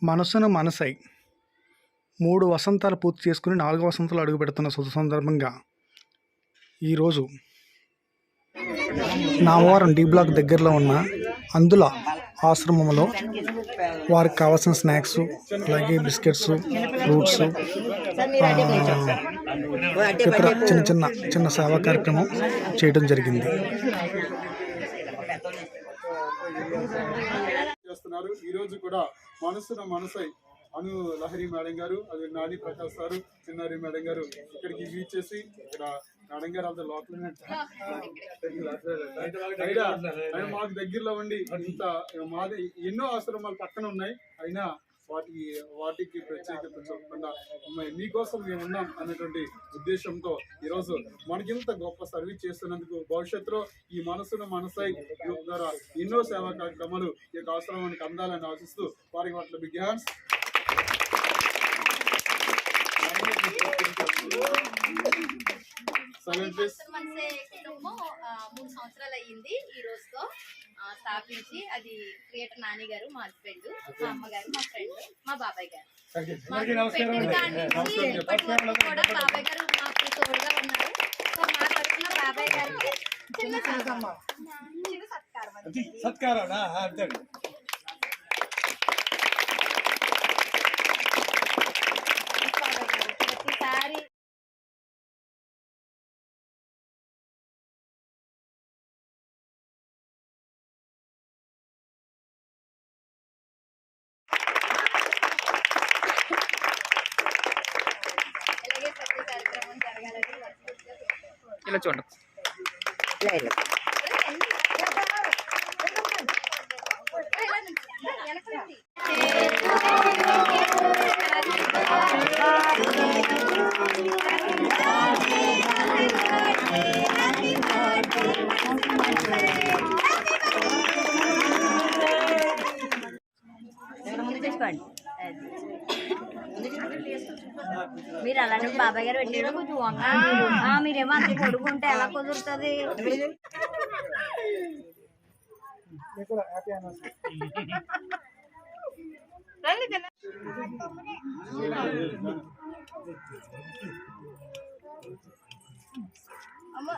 మనసున మనసై 3 వసంతాలు పూర్తి చేసుకుని 4వ వసంతంలో అడుగుపెడుతున్న శుభ సందర్భంగా ఈరోజు నామవరం డి బ్లాక్ దగ్గరలో ఉన్న అందుల ఆశ్రమంలో వారికి కావాల్సిన స్నాక్స్, అలాగే బిస్కెట్స్, ఫ్రూట్స్, ఇతర చిన్న సేవా కార్యక్రమం చేయడం జరిగింది. ఈరోజు కూడా మనసున మనసై అను లహరి మేడం గారు, అది నాని ప్రకాష్ సారు, చిన్నారి మేడం గారు ఇక్కడికి వీచ్ చేసి ఇక్కడ మేడం గారు అంత లోపల మాకు దగ్గరలో ఉండి ఇంత మాది ఎన్నో ఆశ్రమాలు పక్కన ఉన్నాయి, అయినా వాటికి ప్రత్యేకత చెప్పకుండా మీకోసం మేము ఉన్నాం అనేటువంటి ఉద్దేశంతో ఈరోజు మనకింత గొప్ప సర్వీస్ చేస్తున్నందుకు భవిష్యత్తులో ఈ మనసును మనసై ద్వారా ఎన్నో సేవా కార్యక్రమాలు ఈ యొక్క ఆశ్రమానికి అందాలని ఆశిస్తూ వారికి వాటిలో బిగ్ హ్యాండ్స్. కుటుంబం 3 సంవత్సరాలు అయ్యింది ఈ రోజుతో స్థాపించి. అది క్రియేటర్ నాని గారు మా హస్బెండ్, మా అమ్మగారు, మా ఫ్రెండ్, మా బాబాయ్ గారు. ఇప్పటి వరకు కూడా బాబాయ్ గారు మాకు తోడుగా ఉన్నారు. సో మా తరఫున బాబాయ్ గారికి చిన్న సత్కారం. ప్రతిసారి కార్యక్రమం జరగాలని ఇలా చూడండి. మీరు అలానే బాబాయ్ గారు పెట్టారు కొంచెం మీరేమో అంత కొడుకుంటే ఎలా కుదురుతుంది? అమ్మ